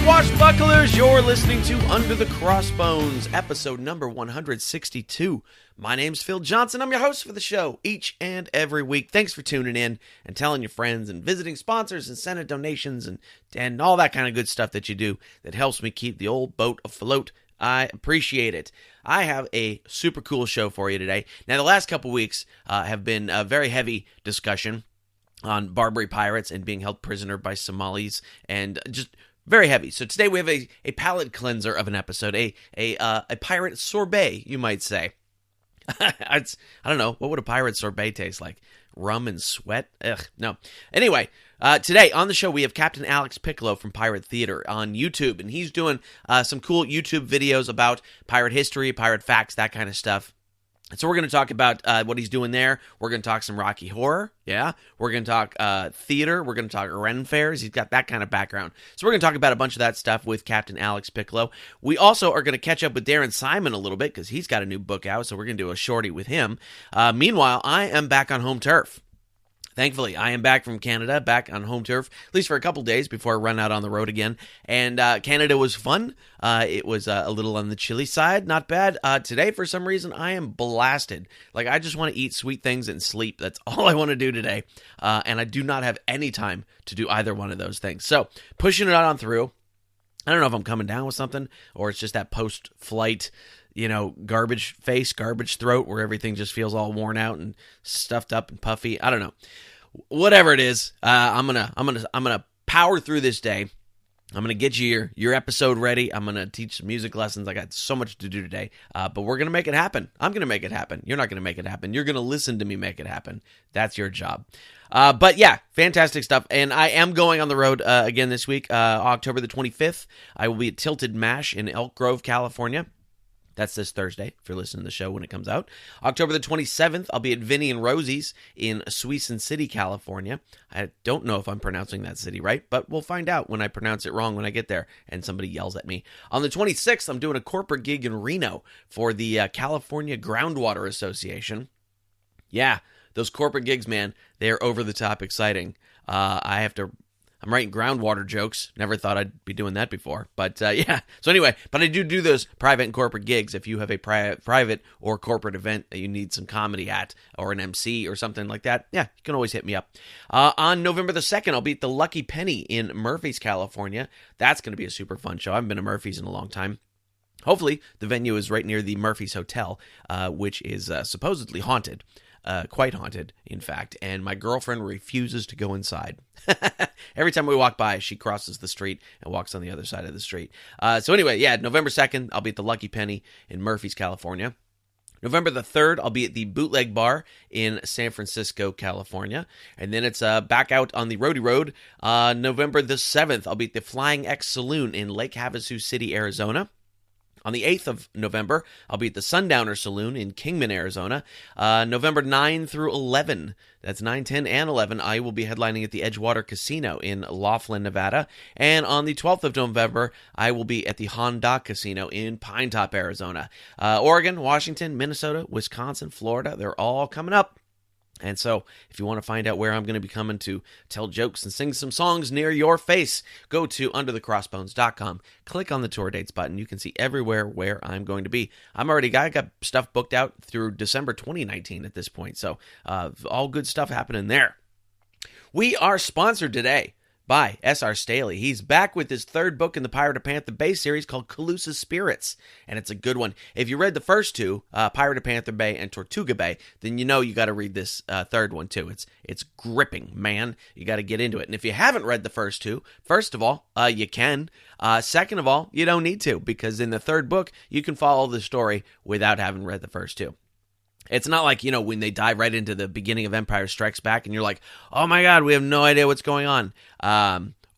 Swashbucklers, you're listening to Under the Crossbones, episode number 162. My name's Phil Johnson. I'm your host for the show each and every week. Thanks for tuning in and telling your friends and visiting sponsors and sending donations and all that kind of good stuff that you do that helps me keep the old boat afloat. I appreciate it. I have a super cool show for you today. Now, the last couple weeks have been a very heavy discussion on Barbary pirates and being held prisoner by Somalis and just very heavy. So today we have a palate cleanser of an episode, a pirate sorbet, you might say. I don't know. What would a pirate sorbet taste like? Rum and sweat? Ugh, no. Anyway, today on the show we have Captain Alex Piccolo from Pirate Theater on YouTube, and he's doing some cool YouTube videos about pirate history, pirate facts, that kind of stuff. So we're going to talk about what he's doing there. We're going to talk some Rocky Horror. Yeah. We're going to talk theater. We're going to talk Ren Faires. He's got that kind of background. So we're going to talk about a bunch of that stuff with Captain Alex Piccolo. We also are going to catch up with Darren Simon a little bit because he's got a new book out. So we're going to do a shorty with him. Meanwhile, I am back on home turf. Thankfully, I am back from Canada, back on home turf, at least for a couple days before I run out on the road again. And Canada was fun. It was a little on the chilly side, not bad. Today, for some reason, I am blasted. Like, I just want to eat sweet things and sleep. That's all I want to do today. And I do not have any time to do either one of those things. So, pushing it on through. I don't know if I'm coming down with something or it's just that post-flight, garbage face, garbage throat where everything just feels all worn out and stuffed up and puffy. I don't know. Whatever it is, I'm gonna power through this day. I'm gonna get you your episode ready. I'm gonna teach some music lessons. I got so much to do today, but we're gonna make it happen. I'm gonna make it happen. You're not gonna make it happen. You're gonna listen to me make it happen. That's your job. But yeah, fantastic stuff. And I am going on the road again this week, October the 25th. I will be at Tilted Mash in Elk Grove, California. That's this Thursday, if you're listening to the show when it comes out. October the 27th, I'll be at Vinny and Rosie's in Suisun City, California. I don't know if I'm pronouncing that city right, but we'll find out when I pronounce it wrong when I get there and somebody yells at me. On the 26th, I'm doing a corporate gig in Reno for the California Groundwater Association. Yeah, those corporate gigs, man, they are over the top exciting. I'm writing groundwater jokes. Never thought I'd be doing that before. But yeah. So anyway, but I do those private and corporate gigs. If you have a private or corporate event that you need some comedy at or an MC or something like that, yeah, you can always hit me up. On November the 2nd, I'll be at the Lucky Penny in Murphy's, California. That's going to be a super fun show. I haven't been to Murphy's in a long time. Hopefully, the venue is right near the Murphy's Hotel, which is supposedly haunted. Quite haunted, in fact, and my girlfriend refuses to go inside. Every time we walk by, she crosses the street and walks on the other side of the street. So anyway, yeah, November 2nd, I'll be at the Lucky Penny in Murphy's, California. November the 3rd, I'll be at the Bootleg Bar in San Francisco, California. And then it's back out on the Roadie Road. November the 7th, I'll be at the Flying X Saloon in Lake Havasu City, Arizona. On the 8th of November, I'll be at the Sundowner Saloon in Kingman, Arizona. November 9 through 11, that's 9, 10, and 11, I will be headlining at the Edgewater Casino in Laughlin, Nevada. And on the 12th of November, I will be at the Honda Casino in Pine Top, Arizona. Oregon, Washington, Minnesota, Wisconsin, Florida, they're all coming up. And so, if you want to find out where I'm going to be coming to tell jokes and sing some songs near your face, go to underthecrossbones.com, click on the tour dates button. You can see everywhere where I'm going to be. I got stuff booked out through December 2019 at this point, so all good stuff happening there. We are sponsored today by S.R. Staley. He's back with his third book in the Pirate of Panther Bay series called Calusa Spirits, and it's a good one. If you read the first two, Pirate of Panther Bay and Tortuga Bay, then you know you got to read this third one too. It's gripping, man. You got to get into it. And if you haven't read the first two, first of all, you can. Second of all, you don't need to, because in the third book, you can follow the story without having read the first two. It's not like, when they dive right into the beginning of Empire Strikes Back and you're like, oh my God, we have no idea what's going on.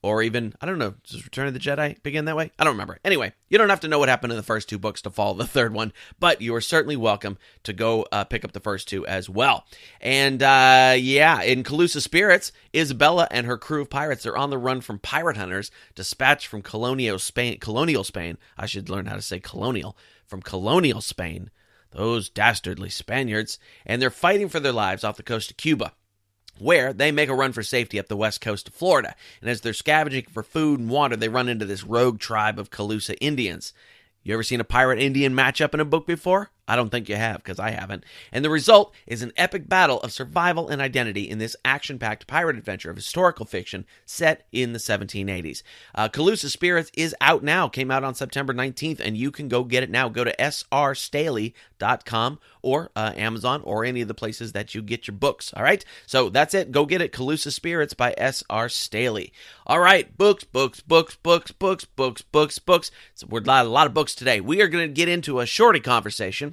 Or even, I don't know, does Return of the Jedi begin that way? I don't remember. Anyway, you don't have to know what happened in the first two books to follow the third one, but you are certainly welcome to go pick up the first two as well. And in Calusa Spirits, Isabella and her crew of pirates are on the run from pirate hunters dispatched from colonial Spain. I should learn how to say colonial. From colonial Spain. Those dastardly Spaniards. And they're fighting for their lives off the coast of Cuba. where they make a run for safety up the west coast of Florida. And as they're scavenging for food and water, they run into this rogue tribe of Calusa Indians. You ever seen a pirate-Indian matchup in a book before? I don't think you have, because I haven't. And the result is an epic battle of survival and identity in this action-packed pirate adventure of historical fiction set in the 1780s. Calusa Spirits is out now. Came out on September 19th, and you can go get it now. Go to srstaley.com or Amazon or any of the places that you get your books, all right? So that's it. Go get it. Calusa Spirits by S.R. Staley. All right, books. So we're a lot of books today. We are going to get into a shorty conversation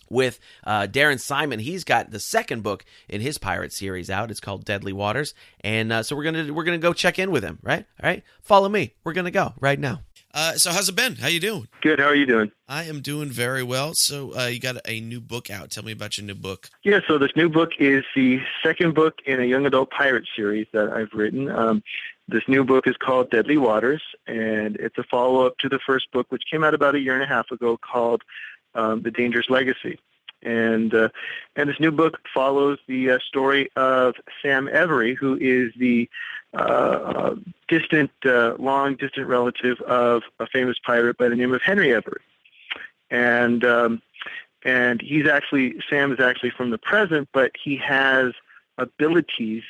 with Darren Simon. He's got the second book in his pirate series out. It's called Deadly Waters, and so we're gonna go check in with him. Right, all right. Follow me. We're gonna go right now. So how's it been? How you doing? Good. How are you doing? I am doing very well. So you got a new book out. Tell me about your new book. Yeah. So this new book is the second book in a young adult pirate series that I've written. This new book is called Deadly Waters, and it's a follow-up to the first book, which came out about a year and a half ago, called The Dangerous Legacy. And this new book follows the story of Sam Every, who is the long distant relative of a famous pirate by the name of Henry Every. And Sam is actually from the present, but he has abilities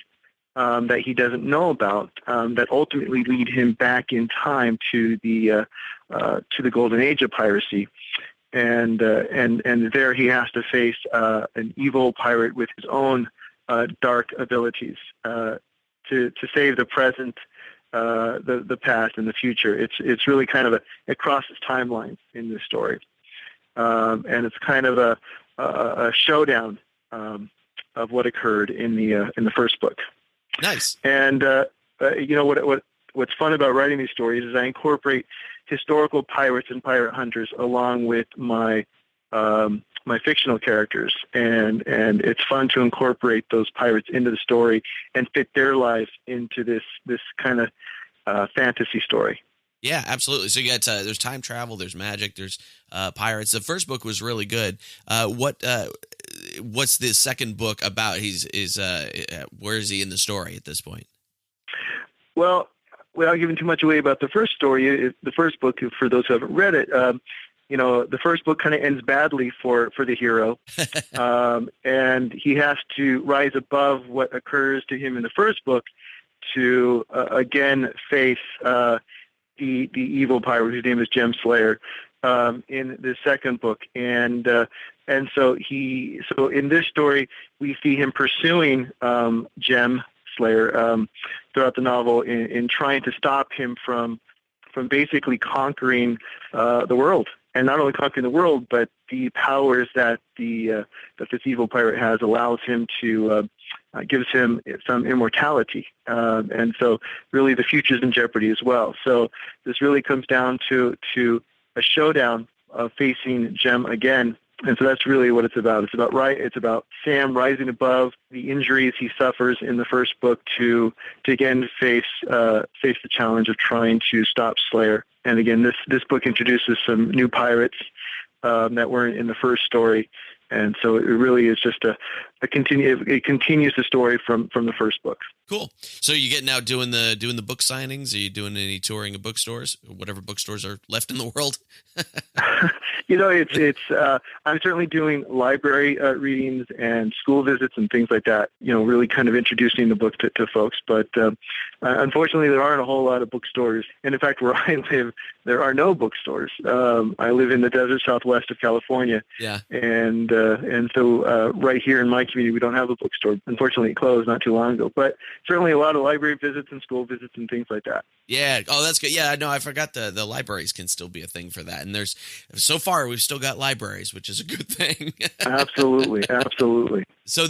that he doesn't know about that ultimately lead him back in time to the golden age of piracy. And there he has to face an evil pirate with his own dark abilities to save the present, the past, and the future. It's really kind of it crosses timelines in this story, and it's kind of a showdown of what occurred in the first book. Nice. And what's fun about writing these stories is I incorporate historical pirates and pirate hunters along with my fictional characters, and it's fun to incorporate those pirates into the story and fit their lives into this kind of fantasy story. Yeah, absolutely. So you got there's time travel, there's magic, there's pirates. The first book was really good. What's the second book about? Where is he in the story at this point? Well, without giving too much away about the first story, the first book, for those who haven't read it, the first book kind of ends badly for the hero, and he has to rise above what occurs to him in the first book to again face the evil pirate whose name is Gem Slayer in the second book, and so in this story we see him pursuing Gem Slayer throughout the novel in trying to stop him from basically conquering the world, and not only conquering the world, but the powers that this evil pirate has allows him to gives him some immortality, and so really the future's in jeopardy as well. So this really comes down to a showdown of facing Gem again. And so that's really what it's about. It's about Sam rising above the injuries he suffers in the first book to again face the challenge of trying to stop Slayer. And again, this book introduces some new pirates that weren't in the first story. And so it really is just it continues the story from the first book. Cool. So you get now doing the book signings? Are you doing any touring of bookstores, whatever bookstores are left in the world? I'm certainly doing library readings and school visits and things like that. Really kind of introducing the book to folks. But unfortunately, there aren't a whole lot of bookstores. And in fact, where I live, there are no bookstores. I live in the desert southwest of California. Yeah. And so right here in my community, we don't have a bookstore. Unfortunately, it closed not too long ago. But certainly a lot of library visits and school visits and things like that. Yeah. Oh, that's good. Yeah, no, I forgot the libraries can still be a thing for that. And so far we've still got libraries, which is a good thing. Absolutely. So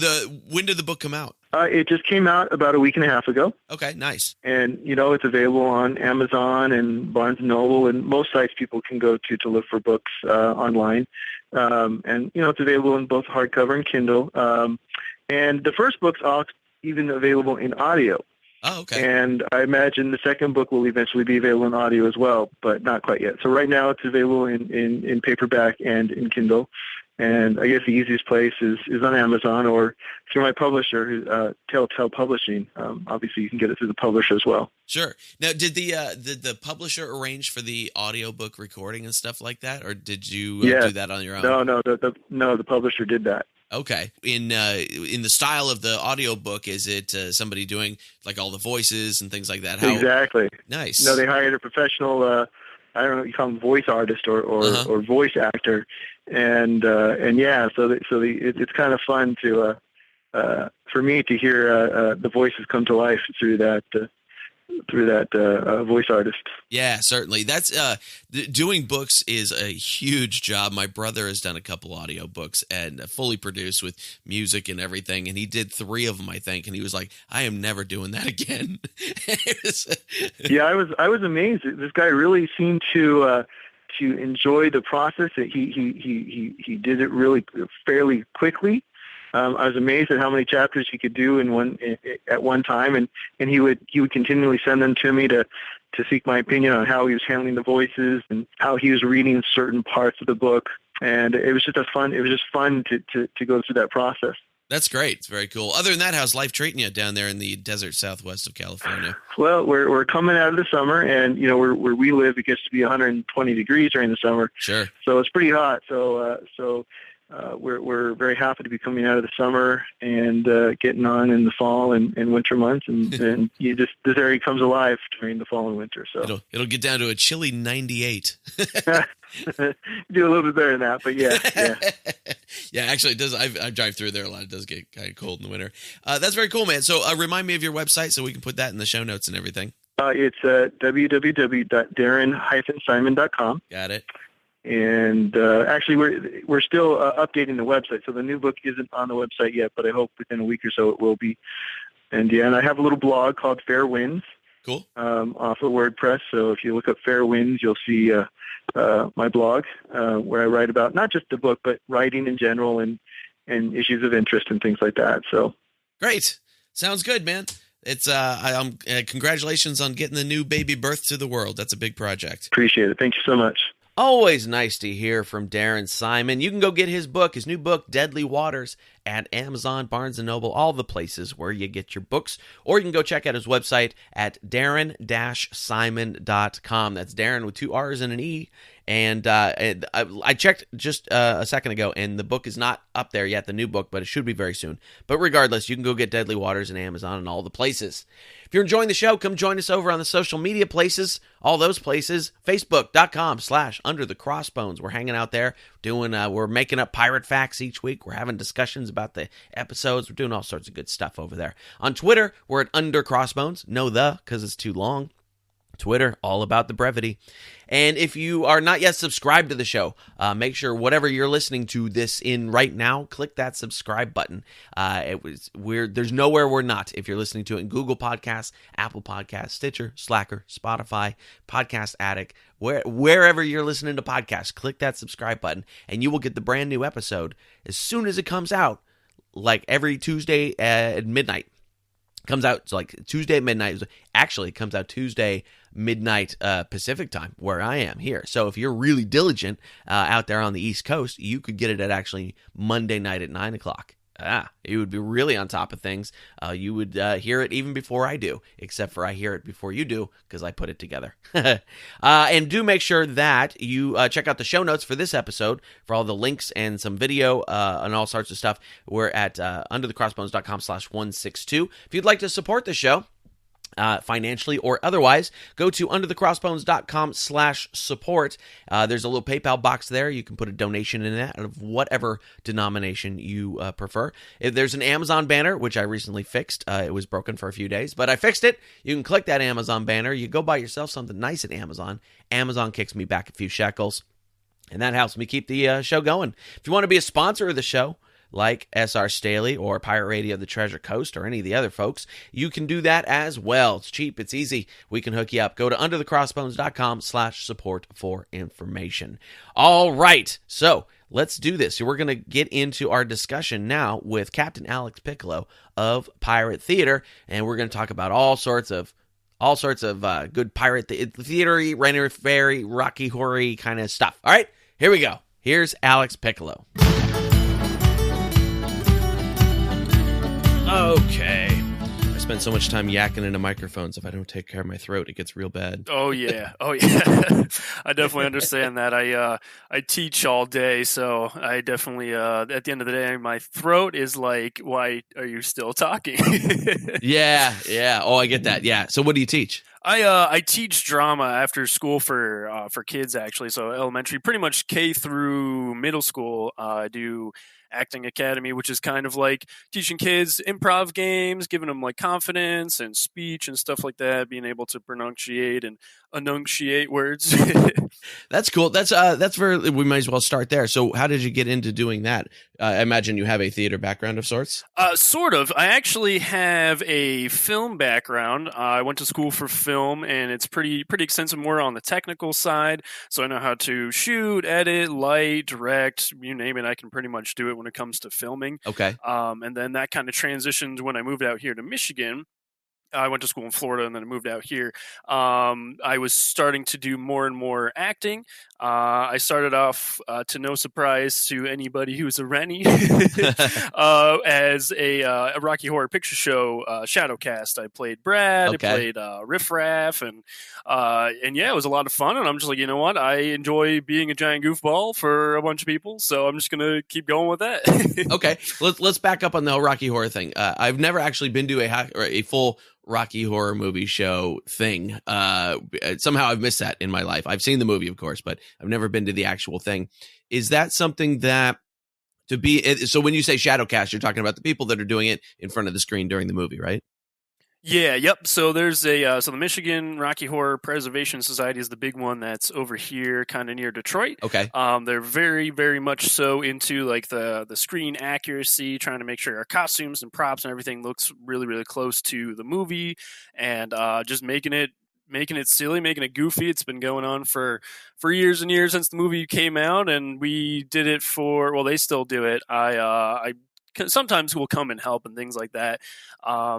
when did the book come out? It just came out about a week and a half ago. Okay, nice. And, it's available on Amazon and Barnes & Noble and most sites people can go to look for books online. And, it's available in both hardcover and Kindle. And the first book's even available in audio. Oh, okay. And I imagine the second book will eventually be available in audio as well, but not quite yet. So right now it's available in paperback and in Kindle. And I guess the easiest place is on Amazon or through my publisher, Telltale Publishing. Obviously, you can get it through the publisher as well. Sure. Now, did the publisher arrange for the audiobook recording and stuff like that, or did you do that on your own? No, the publisher did that. Okay. In the style of the audiobook, is it somebody doing like all the voices and things like that? Exactly. Nice. No, they hired a professional, I don't know what you call them, voice artist or voice actor. And yeah, it's kind of fun to, for me to hear the voices come to life through that voice artist. Yeah, certainly. That's doing books is a huge job. My brother has done a couple audiobooks and fully produced with music and everything, and he did 3 of them, I think, and he was like, I am never doing that again. Yeah, I was amazed. This guy really seemed to enjoy the process. He did it really fairly quickly. I was amazed at how many chapters he could do at one time, and he would continually send them to me to seek my opinion on how he was handling the voices and how he was reading certain parts of the book. And it was just fun to go through that process. That's great. It's very cool. Other than that, how's life treating you down there in the desert southwest of California? Well, we're coming out of the summer, and where we live, it gets to be 120 degrees during the summer. Sure. So it's pretty hot. So we're very happy to be coming out of the summer and getting on in the fall and winter months, and this area comes alive during the fall and winter. So it'll get down to a chilly 98. Do a little bit better than that, but yeah. Yeah, actually, it does. I drive through there a lot. It does get kind of cold in the winter. That's very cool, man. So remind me of your website so we can put that in the show notes and everything. It's www.darren-simon.com. Got it. And actually, we're still updating the website, so the new book isn't on the website yet, but I hope within a week or so it will be. And I have a little blog called Fair Winds. Cool. Off of WordPress. So if you look up Fair Winds, you'll see my blog where I write about not just the book, but writing in general and issues of interest and things like that. So great. Sounds good, man. It's congratulations on getting the new baby birth to the world. That's a big project. Appreciate it. Thank you so much. Always nice to hear from Darren Simon. You can go get his new book, Deadly Waters, at Amazon, Barnes & Noble, all the places where you get your books. Or you can go check out his website at darren-simon.com. That's Darren with 2 R's and an E. And I checked just a second ago, and the book is not up there yet, the new book, but it should be very soon. But regardless, you can go get Deadly Waters on Amazon and all the places. If you're enjoying the show, come join us over on the social media places, all those places, facebook.com/underthecrossbones. We're hanging out there, we're making up pirate facts each week. We're having discussions about the episodes. We're doing all sorts of good stuff over there. On Twitter, we're at undercrossbones. No because it's too long. Twitter, all about the brevity. And if you are not yet subscribed to the show, make sure whatever you're listening to this in right now, click that subscribe button. There's nowhere we're not. If you're listening to it in Google Podcasts, Apple Podcasts, Stitcher, Slacker, Spotify, Podcast Addict, wherever you're listening to podcasts, click that subscribe button, and you will get the brand new episode as soon as it comes out, like every Tuesday at midnight. Comes out like Tuesday at midnight. Actually, it comes out Tuesday midnight Pacific time, where I am here. So if you're really diligent out there on the East Coast, you could get it at actually Monday night at 9 o'clock. You would be really on top of things. You would hear it even before I do, except for I hear it before you do because I put it together. And do make sure that you check out the show notes for this episode for all the links and some video and all sorts of stuff. We're at underthecrossbones.com/162. If you'd like to support the show, financially or otherwise, go to underthecrossbones.com/support. There's a little PayPal box there. You can put a donation in that of whatever denomination you prefer. If there's an Amazon banner, which I recently fixed. It was broken for a few days, but I fixed it. You can click that Amazon banner. You go buy yourself something nice at Amazon. Amazon kicks me back a few shekels, and that helps me keep the show going. If you want to be a sponsor of the show, like SR Staley or Pirate Radio The Treasure Coast or any of the other folks, you can do that as well. It's cheap. It's easy. We can hook you up. Go to underthecrossbones.com/support for information. All right. So let's do this. We're going to get into our discussion now with Captain Alex Piccolo of Pirate Theater, and we're going to talk about all sorts of good pirate theater, Ren Faires, Rocky Horror kind of stuff. All right, here we go. Here's Alex Piccolo. Okay. I spend so much time yakking into microphones. If I don't take care of my throat, it gets real bad. Oh yeah. I definitely understand that. I teach all day, so I definitely at the end of the day, my throat is like, why are you still talking? Yeah. Oh, I get that. Yeah. So what do you teach? I teach drama after school for kids actually, so elementary, pretty much K through middle school. I do acting academy, which is kind of like teaching kids improv games, giving them like confidence and speech and stuff like that, being able to pronunciate and enunciate words. That's cool. That's where we might as well start there. So how did you get into doing that? I imagine you have a theater background of sorts. Sort of. I actually have a film background. I went to school for film, and it's pretty extensive, more on the technical side. So I know how to shoot, edit, light, direct, you name it. I can pretty much do it when it comes to filming. Okay. And then that kind of transitioned when I moved out here to Michigan. I went to school in Florida and then I moved out here. I was starting to do more and more acting. I started off, to no surprise to anybody who's a Rennie, as a Rocky Horror Picture Show shadowcast. I played Brad, Okay. I played Riff Raff, and yeah, it was a lot of fun. And I'm just like, you know what? I enjoy being a giant goofball for a bunch of people, so I'm just gonna keep going with that. Okay. Let's back up on the whole Rocky Horror thing. I've never actually been to a full Rocky Horror movie show thing. Somehow I've missed that in my life. I've seen the movie, of course, but I've never been to the actual thing. Is that something that so when you say shadowcast, you're talking about the people that are doing it in front of the screen during the movie, right? Yeah, yep. So there's so the Michigan Rocky Horror Preservation Society is the big one that's over here, kind of near Detroit. Okay. They're very, very much so into like the screen accuracy, trying to make sure our costumes and props and everything looks really, really close to the movie, and just making it silly, making it goofy. It's been going on for years and years since the movie came out, and we did it for. Well, they still do it. I sometimes will come and help and things like that.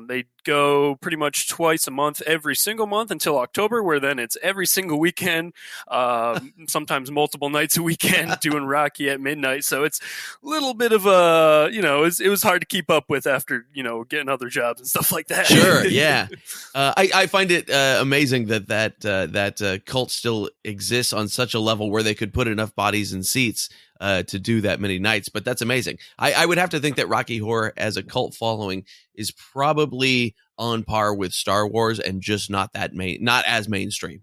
They go pretty much twice a month, every single month until October, where then it's every single weekend, sometimes multiple nights a weekend, doing Rocky at midnight. So it's a little bit of a, it was hard to keep up with after, getting other jobs and stuff like that. Sure, yeah. I find it amazing that cult still exists on such a level where they could put enough bodies in seats to do that many nights, but that's amazing. I would have to think that Rocky Horror as a cult following is probably on par with Star Wars and just not as mainstream.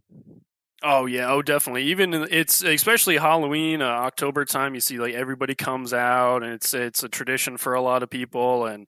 Oh yeah, oh definitely. Even it's especially Halloween, October time. You see, like everybody comes out, and it's a tradition for a lot of people. And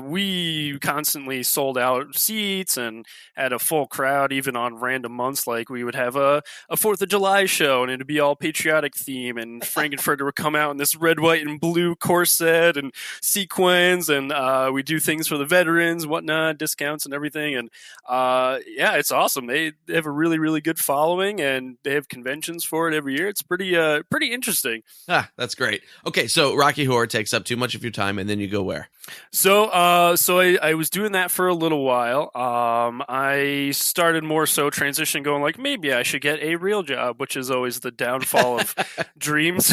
we constantly sold out seats and had a full crowd, even on random months. Like we would have a 4th of July show, and it'd be all patriotic theme. And Frankenfurter would come out in this red, white, and blue corset and sequins, and we do things for the veterans, whatnot, discounts and everything. And yeah, it's awesome. They have a really, really good following, and they have conventions for it every year. It's pretty interesting. That's great. Okay, so Rocky Horror takes up too much of your time, and then you go where? So I was doing that for a little while. I started more so transition, going like, maybe I should get a real job, which is always the downfall of dreams.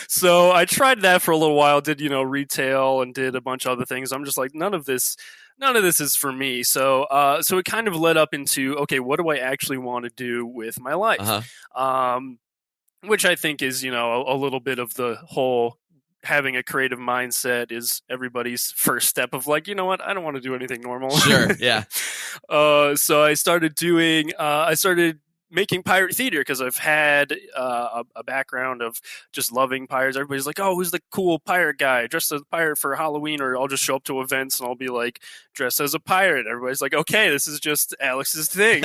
So I tried that for a little while, did retail and did a bunch of other things. I'm just like, none of this is for me. So it kind of led up into, okay, what do I actually want to do with my life? Uh-huh. Which I think is, a little bit of the whole having a creative mindset is everybody's first step of like, you know what, I don't want to do anything normal. Sure, yeah. So I started making pirate theater because I've had a background of just loving pirates. Everybody's like, oh, who's the cool pirate guy dressed as a pirate for Halloween? Or I'll just show up to events and I'll be like dressed as a pirate. Everybody's like, okay, this is just Alex's thing.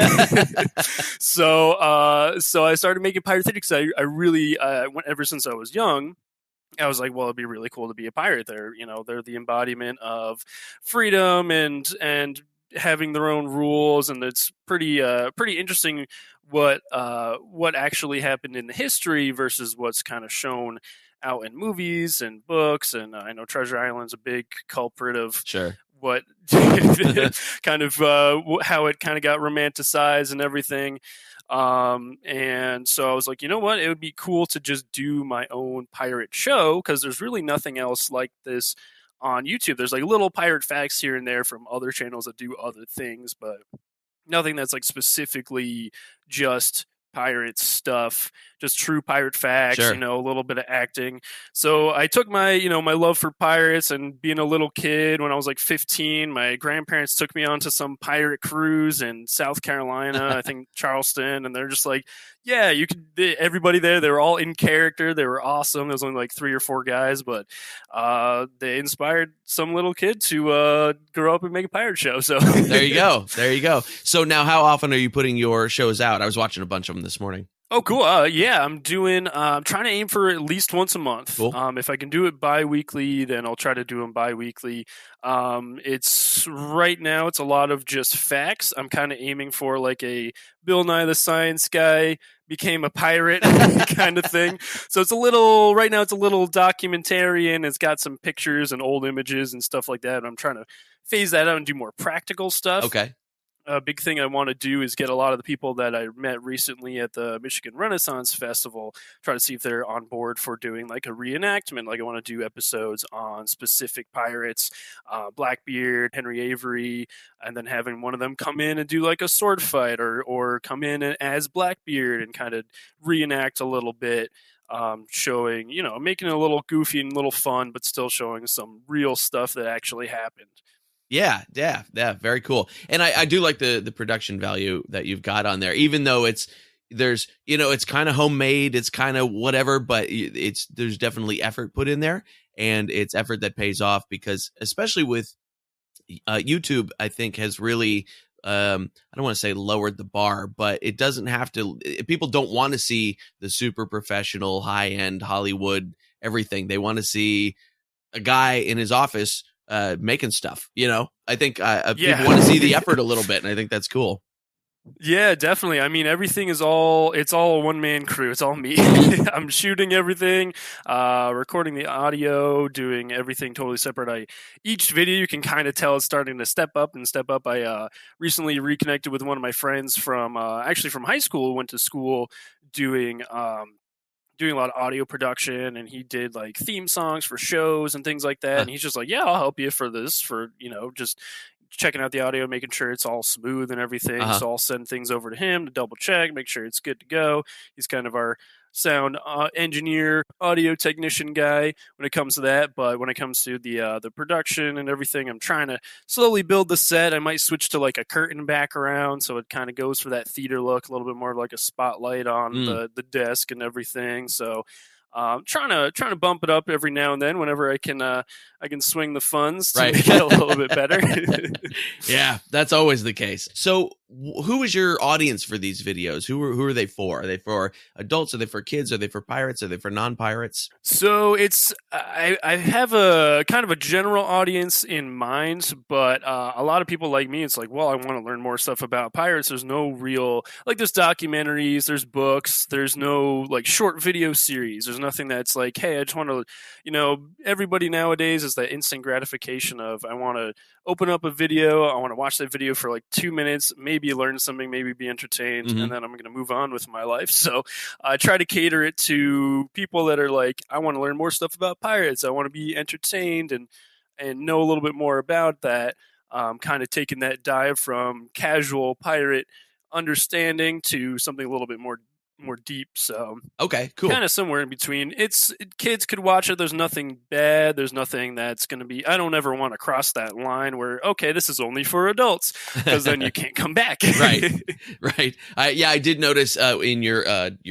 So I started making pirate theater because I really ever since I was young, I was like, well, it'd be really cool to be a pirate. They're the embodiment of freedom and having their own rules, and it's pretty interesting what actually happened in the history versus what's kind of shown out in movies and books. And I know Treasure Island's a big culprit of Sure. what kind of how it kind of got romanticized and everything. And so I was like, you know what, it would be cool to just do my own pirate show because there's really nothing else like this on YouTube. There's like little pirate facts here and there from other channels that do other things, but nothing that's like specifically just pirate stuff, just true pirate facts, Sure. a little bit of acting. So I took my, my love for pirates, and being a little kid when I was like 15, my grandparents took me onto some pirate cruise in South Carolina, I think Charleston, and they're just like, yeah, everybody there, they were all in character. They were awesome. There was only like 3 or 4 guys, but they inspired some little kid to grow up and make a pirate show. So There you go. So now, how often are you putting your shows out? I was watching a bunch of them this morning. Oh, cool. Yeah, I'm trying to aim for at least once a month. Cool. If I can do it bi-weekly, then I'll try to do them bi-weekly. Right now, it's a lot of just facts. I'm kind of aiming for like a Bill Nye the Science Guy became a pirate kind of thing. So right now it's a little documentarian. It's got some pictures and old images and stuff like that. I'm trying to phase that out and do more practical stuff. Okay. A big thing I want to do is get a lot of the people that I met recently at the Michigan Renaissance Festival, try to see if they're on board for doing like a reenactment. Like I want to do episodes on specific pirates, Blackbeard, Henry Avery, and then having one of them come in and do like a sword fight or come in as Blackbeard and kind of reenact a little bit. Showing, making it a little goofy and a little fun, but still showing some real stuff that actually happened. Yeah, very cool. And I do like the production value that you've got on there, even though it's kind of homemade, it's kind of whatever, but there's definitely effort put in there, and it's effort that pays off, because especially with YouTube, I think has really, I don't want to say lowered the bar, but it doesn't have to. People don't want to see the super professional, high end Hollywood everything. They want to see a guy in his office making stuff. I think people want to see the effort a little bit, and I think that's cool. Yeah, definitely. I mean, everything it's all a one-man crew. It's all me. I'm shooting everything, recording the audio, doing everything totally separate. Each video, you can kind of tell it's starting to step up. I recently reconnected with one of my friends from high school, went to school doing a lot of audio production, and he did like theme songs for shows and things like that. And he's just like, yeah, I'll help you for this, for, just checking out the audio, making sure it's all smooth and everything. So I'll send things over to him to double check, make sure it's good to go. He's kind of our sound engineer, audio technician guy when it comes to that. But when it comes to the production and everything, I'm trying to slowly build the set. I might switch to like a curtain background, so it kind of goes for that theater look, a little bit more like a spotlight on the desk and everything. So trying to bump it up every now and then whenever I can swing the funds to make it a little bit better. Yeah, that's always the case. So who is your audience for these videos? Who are they for? Are they for adults? Are they for kids? Are they for pirates? Are they for non-pirates? So I have a kind of a general audience in mind, but a lot of people like me, it's like, well, I want to learn more stuff about pirates. There's no real, like, there's documentaries, there's books, there's no like short video series. There's nothing that's like, hey, I just want to, everybody nowadays is that instant gratification of, I want to open up a video, I want to watch that video for like 2 minutes, maybe learn something, maybe be entertained, and then I'm going to move on with my life. So I try to cater it to people that are like, I want to learn more stuff about pirates, I want to be entertained and know a little bit more about that. Kind of taking that dive from casual pirate understanding to something a little bit more deep. So okay, cool. Kind of somewhere in between. Kids could watch it. There's nothing bad. There's nothing that's going to be, I don't ever want to cross that line where, okay, this is only for adults, because then you can't come back. Right. I did notice in your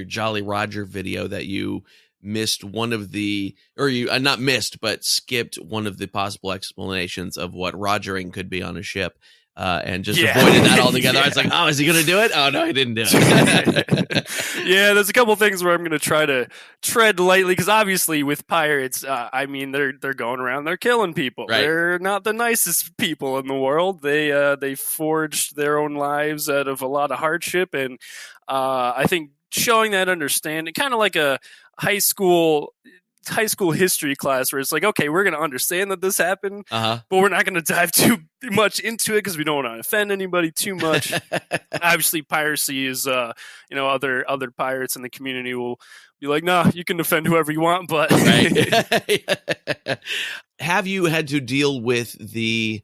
Jolly Roger video that you missed one of the, or you not missed, but skipped one of the possible explanations of what rogering could be on a ship. And just avoided that altogether. I was like, oh, is he going to do it? Oh, no, he didn't do it. Yeah, there's a couple things where I'm going to try to tread lightly, because obviously with pirates, I mean, they're going around, they're killing people. Right. They're not the nicest people in the world. They forged their own lives out of a lot of hardship, and I think showing that understanding, kind of like a high school high school history class where it's like, okay, we're going to understand that this happened, Uh-huh. but we're not going to dive too much into it because we don't want to offend anybody too much. Obviously, piracy is, other pirates in the community will be like, nah, you can offend whoever you want, but Right. Have you had to deal with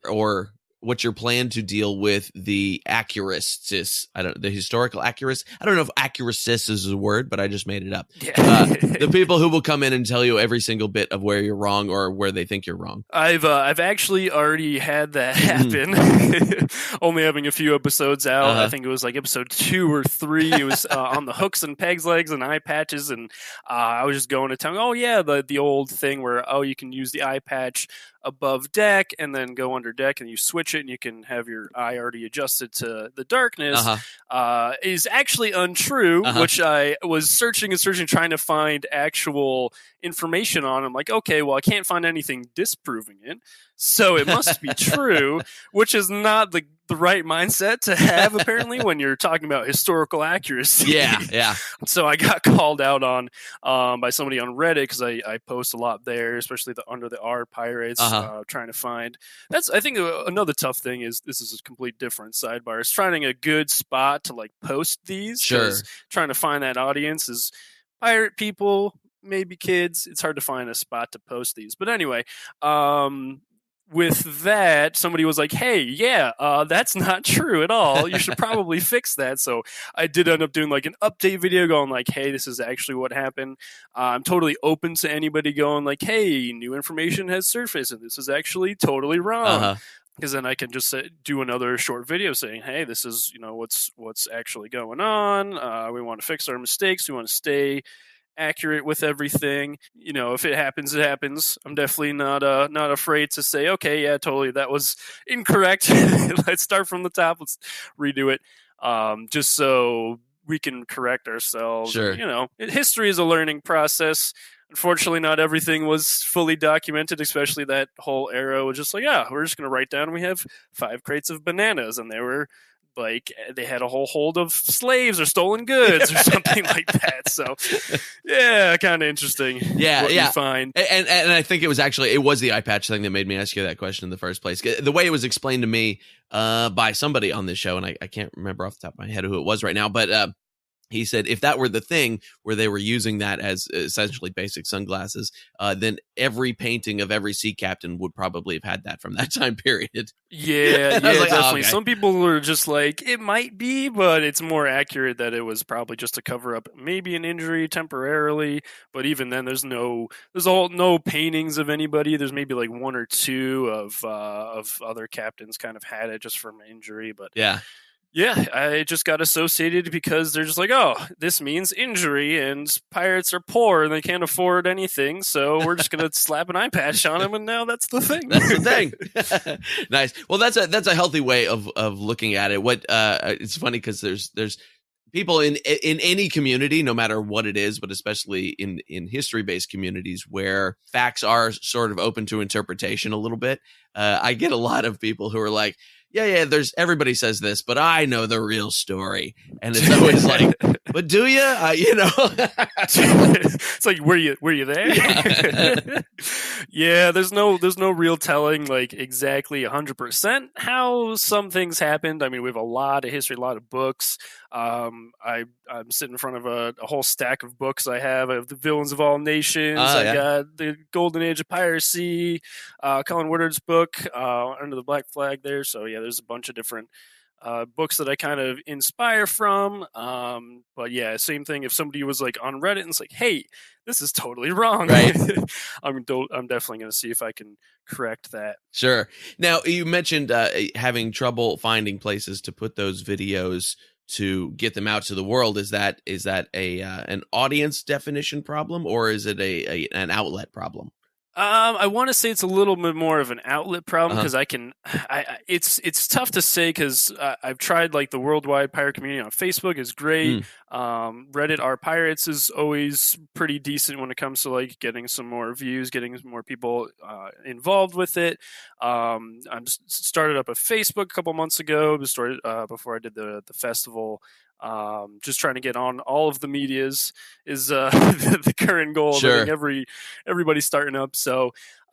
or what's your plan to deal with the accuracists? The historical accuracists. I don't know if accuracist is a word, but I just made it up. Yeah. The people who will come in and tell you every single bit of where you're wrong or where they think you're wrong. I've actually already had that happen. Only having a few episodes out. Uh-huh. I think it was like episode 2 or 3. It was on the hooks and pegs legs and eye patches, and I was just going to town. Oh yeah, the old thing where you can use the eye patch above deck and then go under deck and you switch it and you can have your eye already adjusted to the darkness is actually untrue, which I was searching trying to find actual information on. I'm like, okay, well, I can't find anything disproving it, so it must be true, which is not the right mindset to have apparently when you're talking about historical accuracy. Yeah. So I got called out on by somebody on Reddit because I post a lot there, especially the Under the R pirates, trying to find. That's, I think, another tough thing is this is a complete different sidebar. Is finding a good spot to like post these. Sure. Trying to find that audience is pirate people, maybe kids. It's hard to find a spot to post these. But anyway, with that, somebody was like, hey, yeah, that's not true at all. You should probably fix that. So I did end up doing like an update video going like, hey, this is actually what happened. I'm totally open to anybody going like, hey, new information has surfaced and this is actually totally wrong. Because then I can just do another short video saying, hey, this is, what's actually going on. We want to fix our mistakes. We want to stay accurate with everything. If it happens, it happens. I'm definitely not afraid to say, okay, yeah, totally, that was incorrect. Let's start from the top. Let's redo it. Just so we can correct ourselves. Sure. History is a learning process. Unfortunately, not everything was fully documented, especially that whole era was just like, yeah, we're just going to write down we have 5 crates of bananas, and they were like, they had a whole hold of slaves or stolen goods or something like that. So, yeah, kind of interesting. Yeah, You find. And I think it was the eye patch thing that made me ask you that question in the first place. The way it was explained to me by somebody on this show, and I can't remember off the top of my head who it was right now, but he said if that were the thing where they were using that as essentially basic sunglasses, then every painting of every sea captain would probably have had that from that time period. Yeah, like, definitely. oh, okay. Some people were just like, it might be, but it's more accurate that it was probably just to cover up maybe an injury temporarily. But even then, there's no paintings of anybody. There's maybe like 1 or 2 of other captains kind of had it just from injury. But yeah, I just got associated because they're just like, oh, this means injury, and pirates are poor and they can't afford anything, so we're just gonna slap an eye patch on them, and now that's the thing. That's the thing. Nice. Well, that's a healthy way of looking at it. What it's funny because there's people in any community, no matter what it is, but especially in history-based communities where facts are sort of open to interpretation a little bit. I get a lot of people who are like, yeah, everybody says this, but I know the real story. And it's always like, but do you? It's like, were you there? Yeah, there's no real telling like exactly 100% how some things happened. I mean, we have a lot of history, a lot of books. I'm sitting in front of a whole stack of books I have. I have the Villains of All Nations. I got the Golden Age of Piracy, Colin Woodard's book, Under the Black Flag there. So yeah, there's a bunch of different books that I kind of inspire from. But yeah, same thing. If somebody was like on Reddit and it's like, hey, this is totally wrong. Right. I'm definitely going to see if I can correct that. Sure. Now, you mentioned having trouble finding places to put those videos to get them out to the world. Is that an audience definition problem, or is it an outlet problem? I want to say it's a little bit more of an outlet problem because it's tough to say because I've tried like the worldwide pirate community on Facebook is great. Reddit R Pirates is always pretty decent when it comes to like getting some more views, getting some more people involved with it. I started up a Facebook a couple months ago. Before I did the festival Just trying to get on all of the medias is the current goal. Sure. I think everybody's starting up. So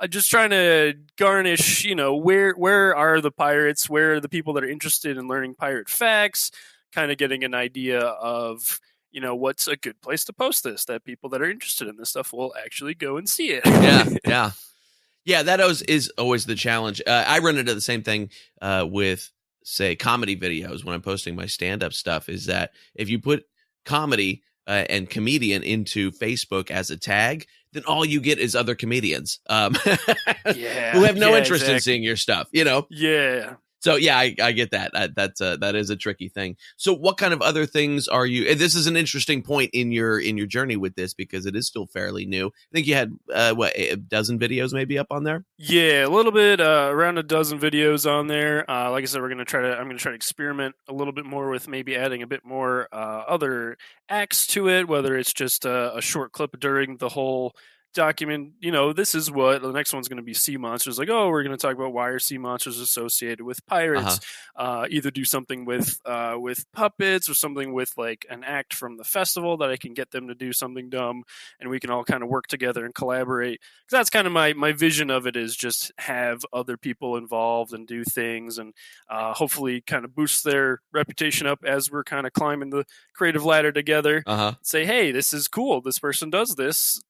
just trying to garnish, where are the pirates? Where are the people that are interested in learning pirate facts? Kind of getting an idea of, what's a good place to post this, that people that are interested in this stuff will actually go and see it. Yeah, that is always the challenge. I run into the same thing with, say, comedy videos when I'm posting my stand-up stuff, is that if you put comedy and comedian into Facebook as a tag, then all you get is other comedians who have no interest in seeing your stuff, Yeah. So yeah, I get that. That is a tricky thing. So what kind of other things are you? And this is an interesting point in your journey with this, because it is still fairly new. I think you had a dozen videos maybe up on there. Yeah, a little bit, around a dozen videos on there. Like I said, I'm gonna try to experiment a little bit more with maybe adding a bit more other acts to it, whether it's just a short clip during the whole document. This is what the next one's going to be: sea monsters. Like, oh, we're going to talk about why are sea monsters associated with pirates. Either do something with puppets, or something with like an act from the festival that I can get them to do something dumb, and we can all kind of work together and collaborate. Because that's kind of my vision of it, is just have other people involved and do things, and hopefully kind of boost their reputation up as we're kind of climbing the creative ladder together. Say, hey, this is cool, this person does this,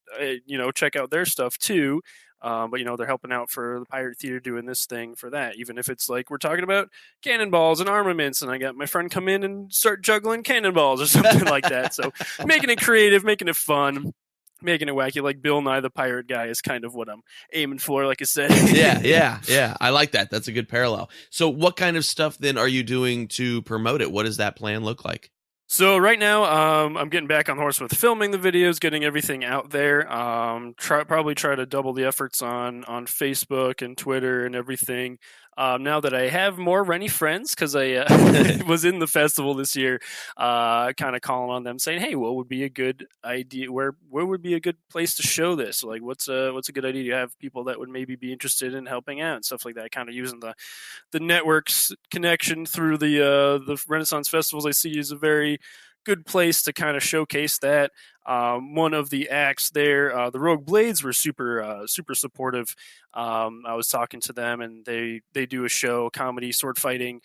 check out their stuff too. But they're helping out for the pirate theater, doing this thing for that, even if it's like we're talking about cannonballs and armaments, and I got my friend come in and start juggling cannonballs or something like that. So making it creative, making it fun, making it wacky, like Bill Nye the Pirate Guy is kind of what I'm aiming for, like I said. Yeah. I like that. That's a good parallel. So what kind of stuff then are you doing to promote it? What does that plan look like? So right now, I'm getting back on the horse with filming the videos, getting everything out there. Probably try to double the efforts on Facebook and Twitter and everything. Now that I have more Rennie friends, because I was in the festival this year, kind of calling on them, saying, "Hey, what would be a good idea? Where would be a good place to show this? Like, what's a good idea to have people that would maybe be interested in helping out and stuff like that?" Kind of using the network's connection through the Renaissance festivals. I see is a very good place to kind of showcase that. One of the acts there, the Rogue Blades, were super supportive. I was talking to them, and they do a show, comedy, sword fighting,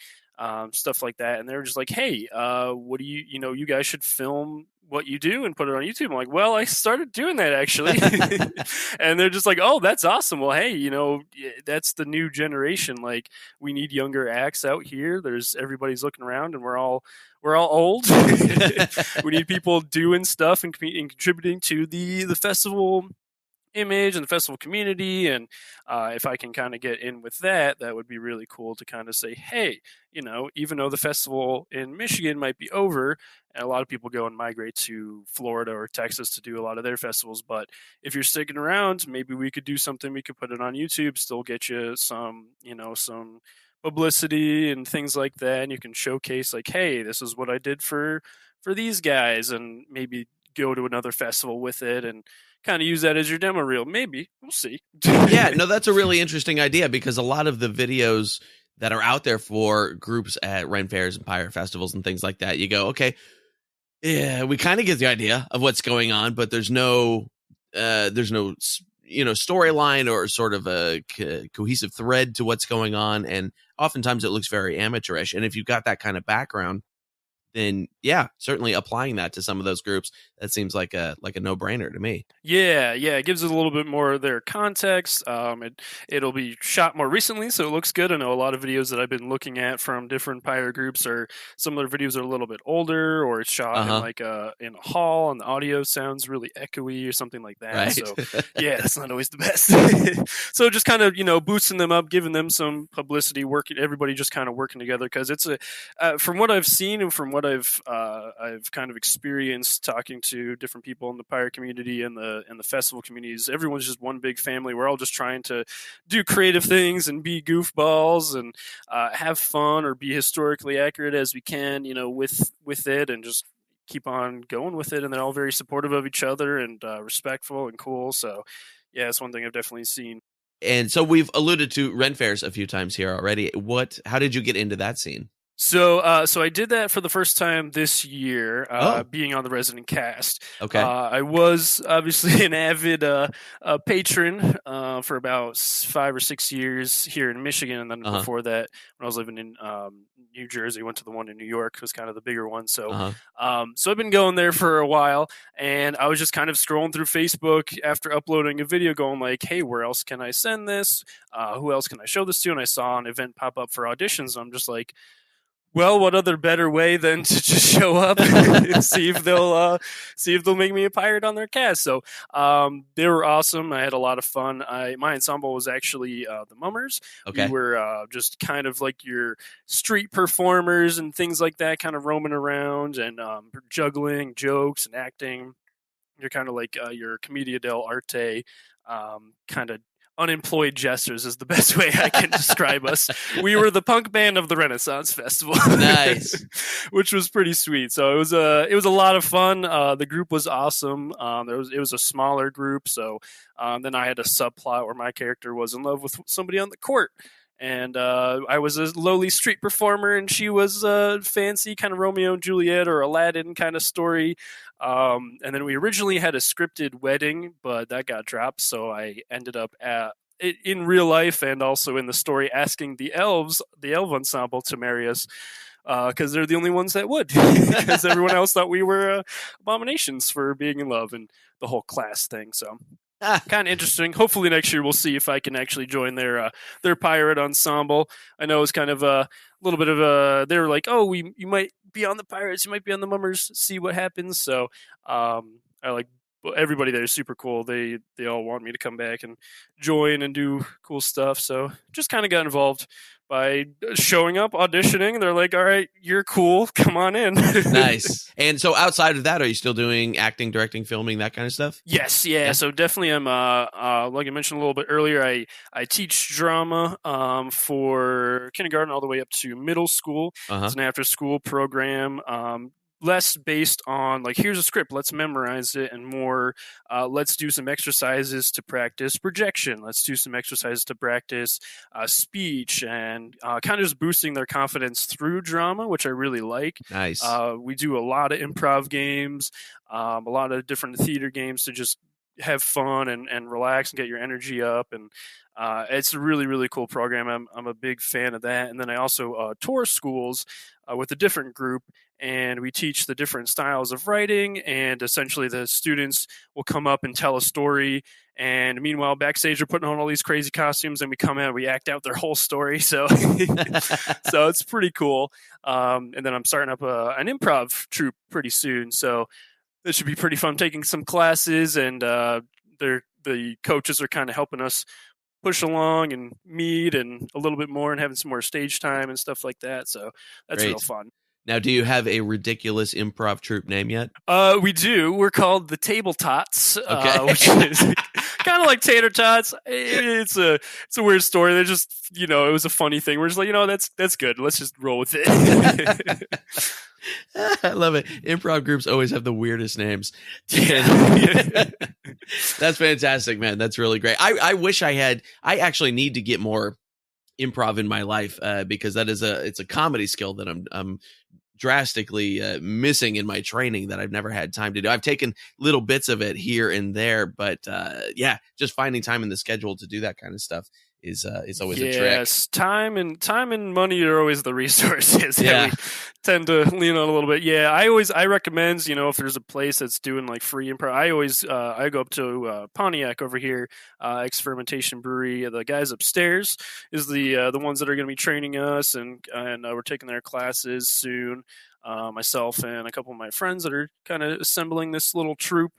stuff like that, and they were just like, "Hey, what do you guys should film what you do and put it on YouTube." I'm like, "Well, I started doing that actually." And they're just like, "Oh, that's awesome. Well, hey, that's the new generation. Like, we need younger acts out here. Everybody's looking around, and we're all old. We need people doing stuff and contributing to the festival image and the festival community, and if I can kind of get in with that would be really cool to kind of say, hey, even though the festival in Michigan might be over, and a lot of people go and migrate to Florida or Texas to do a lot of their festivals, but if you're sticking around, maybe we could do something. We could put it on YouTube, still get you some publicity and things like that, and you can showcase like, hey, this is what I did for these guys, and maybe go to another festival with it and kind of use that as your demo reel. Maybe we'll see. Yeah, no, that's a really interesting idea, because a lot of the videos that are out there for groups at Ren Faires and pirate festivals and things like that, you go, okay, yeah, we kind of get the idea of what's going on, but there's no storyline or sort of a cohesive thread to what's going on, and oftentimes it looks very amateurish. And if you've got that kind of background, then yeah, certainly applying that to some of those groups, that seems like a no-brainer to me. Yeah, it gives it a little bit more of their context. It'll be shot more recently, so it looks good. I know a lot of videos that I've been looking at from different pirate groups, or some of their videos are a little bit older, or it's shot in a hall, and the audio sounds really echoey or something like that. Right. So yeah, that's not always the best. So just kind of boosting them up, giving them some publicity, everybody just kind of working together, because it's from what I've seen and from what I've kind of experienced talking to different people in the pirate community and the festival communities, everyone's just one big family. We're all just trying to do creative things and be goofballs and have fun, or be historically accurate as we can, with it, and just keep on going with it. And they're all very supportive of each other and respectful and cool. So yeah, it's one thing I've definitely seen. And so we've alluded to Ren Faires a few times here already. How did you get into that scene? So I did that for the first time this year, Oh. being on the resident cast. Okay. I was obviously an avid patron for about 5 or 6 years here in Michigan, and then before that, when I was living in New Jersey, went to the one in New York, was kind of the bigger one. So, so I've been going there for a while, and I was just kind of scrolling through Facebook after uploading a video, going like, "Hey, where else can I send this? Who else can I show this to?" And I saw an event pop up for auditions. I'm just like, well, what other better way than to just show up and see if they'll make me a pirate on their cast? So they were awesome. I had a lot of fun. My ensemble was actually the Mummers. Okay. We were just kind of like your street performers and things like that, kind of roaming around and juggling jokes and acting. You're kind of like your commedia dell'arte, kind of unemployed jesters is the best way I can describe us. We were the punk band of the Renaissance Festival. Nice. Which was pretty sweet. So it was a lot of fun. The group was awesome. It was a smaller group. So then I had a subplot where my character was in love with somebody on the court. And I was a lowly street performer, and she was a fancy kind of Romeo and Juliet or Aladdin kind of story. And then we originally had a scripted wedding, but that got dropped. So I ended up in real life and also in the story asking the elf ensemble to marry us. Because they're the only ones that would, because everyone else thought we were abominations for being in love and the whole class thing. So kind of interesting. Hopefully next year we'll see if I can actually join their pirate ensemble. I know it's kind of a little bit of a. They were like, "Oh, you might be on the pirates, you might be on the Mummers. See what happens." So I like everybody there is super cool. They all want me to come back and join and do cool stuff. So just kind of got involved by showing up, auditioning. They're like, "All right, you're cool. Come on in." Nice. And so outside of that, are you still doing acting, directing, filming, that kind of stuff? Yes, yeah. So definitely I'm like I mentioned a little bit earlier, I teach drama for kindergarten all the way up to middle school. It's an after school program. Less based on like, here's a script, let's memorize it, and more let's do some exercises to practice projection, let's do some exercises to practice speech, and kind of just boosting their confidence through drama, which I really like. Nice. We do a lot of improv games, a lot of different theater games to just have fun and relax and get your energy up, and it's a really, really cool program. I'm a big fan of that. And then I also tour schools with a different group, and we teach the different styles of writing, and essentially the students will come up and tell a story, and meanwhile backstage we're putting on all these crazy costumes, and we come out and we act out their whole story. So so it's pretty cool. And then I'm starting up an improv troupe pretty soon, so this should be pretty fun, taking some classes, and the coaches are kind of helping us push along and meet and a little bit more and having some more stage time and stuff like that. So that's real fun. Now, do you have a ridiculous improv troupe name yet? We do. We're called the Table Tots, Okay. Which is kind of like tater tots. It's a weird story. They're just, it was a funny thing. We're just like, that's good. Let's just roll with it. I love it. Improv groups always have the weirdest names. That's fantastic, man. That's really great. I wish I actually need to get more improv in my life because it's a comedy skill that I'm drastically missing in my training that I've never had time to do. I've taken little bits of it here and there, but just finding time in the schedule to do that kind of stuff is always a trick. Yes, time and money are always the resources that we tend to lean on a little bit. Yeah, I recommend, if there's a place that's doing like free improv, I always I go up to Pontiac over here, Experimentation Brewery. The guys upstairs is the ones that are going to be training us, and we're taking their classes soon. Myself and a couple of my friends that are kind of assembling this little troupe.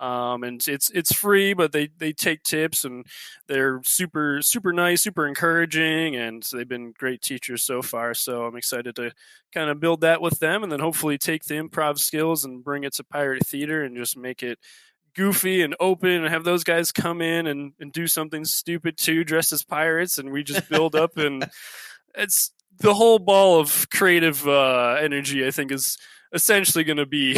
And it's free, but they take tips, and they're super, super nice, super encouraging, and they've been great teachers so far. So I'm excited to kind of build that with them, and then hopefully take the improv skills and bring it to pirate theater and just make it goofy and open, and have those guys come in and do something stupid too, dressed as pirates, and we just build up, and it's the whole ball of creative energy, I think, is essentially going to be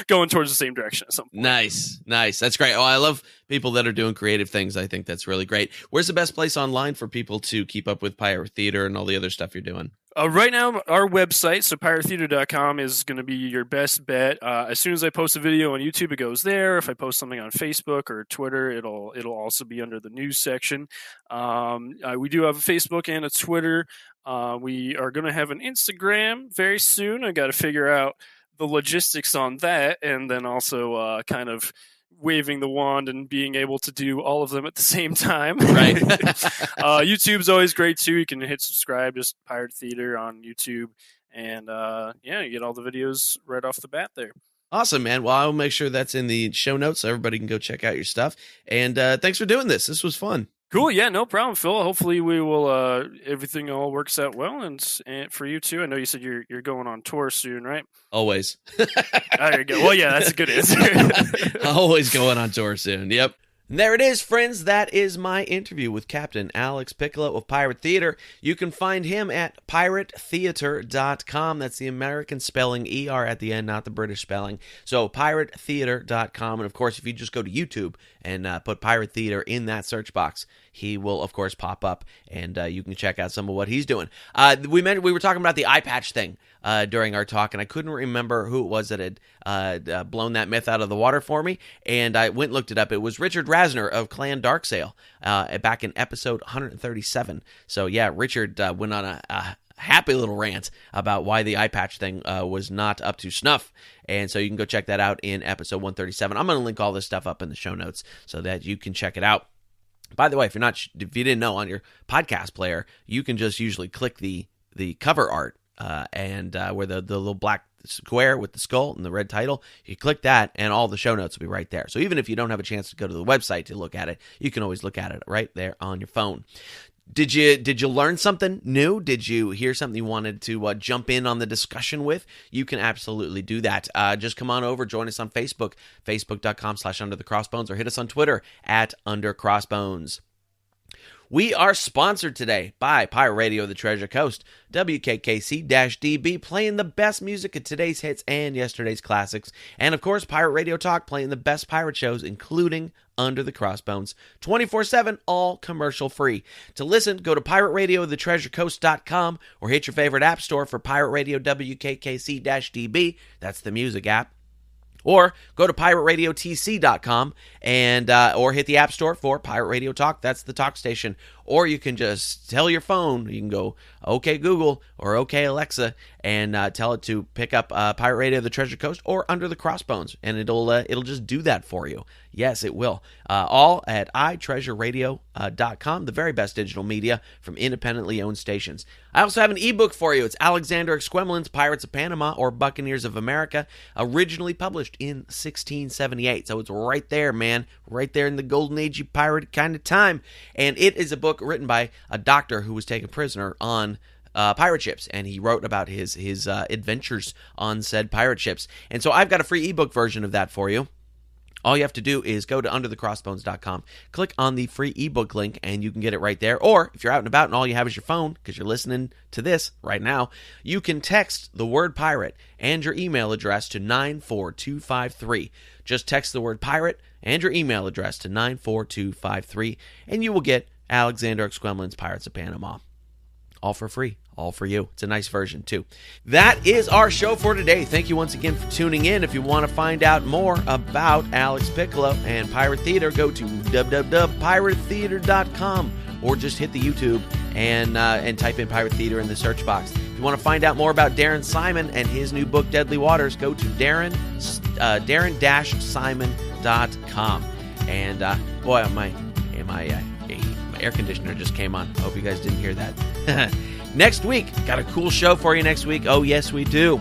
going towards the same direction at some point. Nice. That's great. Oh, I love people that are doing creative things. I think that's really great. Where's the best place online for people to keep up with Pirate Theater and all the other stuff you're doing? Right now, our website, so piratetheater.com, is going to be your best bet. As soon as I post a video on YouTube, it goes there. If I post something on Facebook or Twitter, it'll also be under the news section. We do have a Facebook and a Twitter. We are going to have an Instagram very soon. I got to figure out the logistics on that, and then also kind of waving the wand and being able to do all of them at the same time. Right. YouTube's always great too. You can hit subscribe, just Pirate Theater on YouTube, and you get all the videos right off the bat there. Awesome, man. Well, I'll make sure that's in the show notes so everybody can go check out your stuff. And thanks for doing this. This was fun. Cool. Yeah, no problem, Phil. Hopefully we will, everything all works out well. And for you too, I know you said you're going on tour soon, right? Always. There you go. Well, yeah, that's a good answer. Always going on tour soon. Yep. And there it is, friends. That is my interview with Captain Alex Piccolo of Pirate Theater. You can find him at piratetheater.com. That's the American spelling, ER at the end, not the British spelling. So piratetheater.com. And of course, if you just go to YouTube and put Pirate Theater in that search box, he will, of course, pop up, and you can check out some of what he's doing. We were talking about the eye patch thing during our talk, and I couldn't remember who it was that had blown that myth out of the water for me, and I went and looked it up. It was Richard Rasner of Clan Darksail back in episode 137. So, yeah, Richard went on a happy little rant about why the eye patch thing was not up to snuff. And so you can go check that out in episode 137. I'm going to link all this stuff up in the show notes so that you can check it out. By the way, if you didn't know, on your podcast player, you can just usually click the cover art and where the little black square with the skull and the red title, you click that and all the show notes will be right there. So even if you don't have a chance to go to the website to look at it, you can always look at it right there on your phone. Did you learn something new? Did you hear something you wanted to jump in on the discussion with? You can absolutely do that. Just come on over, join us on Facebook, facebook.com/underthecrossbones, or hit us on Twitter at undercrossbones. We are sponsored today by Pirate Radio the Treasure Coast, WKKC-DB, playing the best music of today's hits and yesterday's classics, and of course Pirate Radio Talk, playing the best pirate shows, including Under the Crossbones, 24/7, all commercial free. To listen, go to pirateradiothetreasurecoast.com or hit your favorite app store for Pirate Radio WKKC-DB, that's the music app. Or go to pirateradiotc.com and or hit the App Store for Pirate Radio Talk. That's the talk station. Or you can just tell your phone. You can go, OK Google or OK Alexa, and tell it to pick up Pirate Radio of the Treasure Coast or Under the Crossbones, and it'll just do that for you. Yes, it will. All at iTreasureRadio.com, the very best digital media from independently owned stations. I also have an ebook for you. It's Alexander Exquemelin's Pirates of Panama or Buccaneers of America, originally published in 1678. So it's right there, man, right there in the golden age of pirate kind of time. And it is a book written by a doctor who was taken prisoner on pirate ships, and he wrote about his adventures on said pirate ships. And so I've got a free ebook version of that for you. All you have to do is go to underthecrossbones.com, click on the free ebook link, and you can get it right there. Or if you're out and about and all you have is your phone, because you're listening to this right now, you can text the word pirate and your email address to 94253. Just text the word pirate and your email address to 94253, and you will get Alexander Exquemelin's Pirates of Panama. All for free. All for you. It's a nice version, too. That is our show for today. Thank you once again for tuning in. If you want to find out more about Alex Piccolo and Pirate Theater, go to www.piratetheater.com or just hit the YouTube and type in Pirate Theater in the search box. If you want to find out more about Darren Simon and his new book, Deadly Waters, go to darren-simon.com. And, boy, my air conditioner just came on. I hope you guys didn't hear that. Next week, got a cool show for you next week. Oh, yes, we do.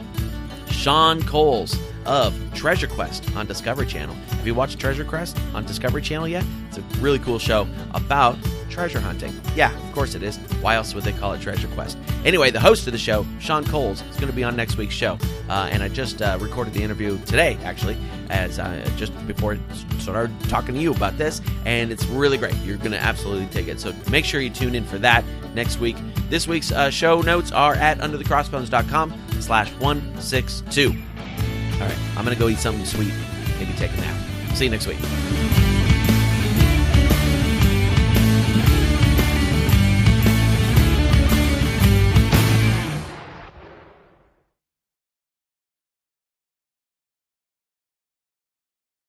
Sean Coles of Treasure Quest on Discovery Channel. Have you watched Treasure Quest on Discovery Channel yet? It's a really cool show about treasure hunting. Yeah, of course it is. Why else would they call it Treasure Quest? Anyway, the host of the show, Sean Coles, is going to be on next week's show. And I just recorded the interview today, actually, as just before I started talking to you about this. And it's really great. You're going to absolutely dig it. So make sure you tune in for that next week. This week's show notes are at underthecrossbones.com. /162. All right, I'm going to go eat something sweet, maybe take a nap. See you next week.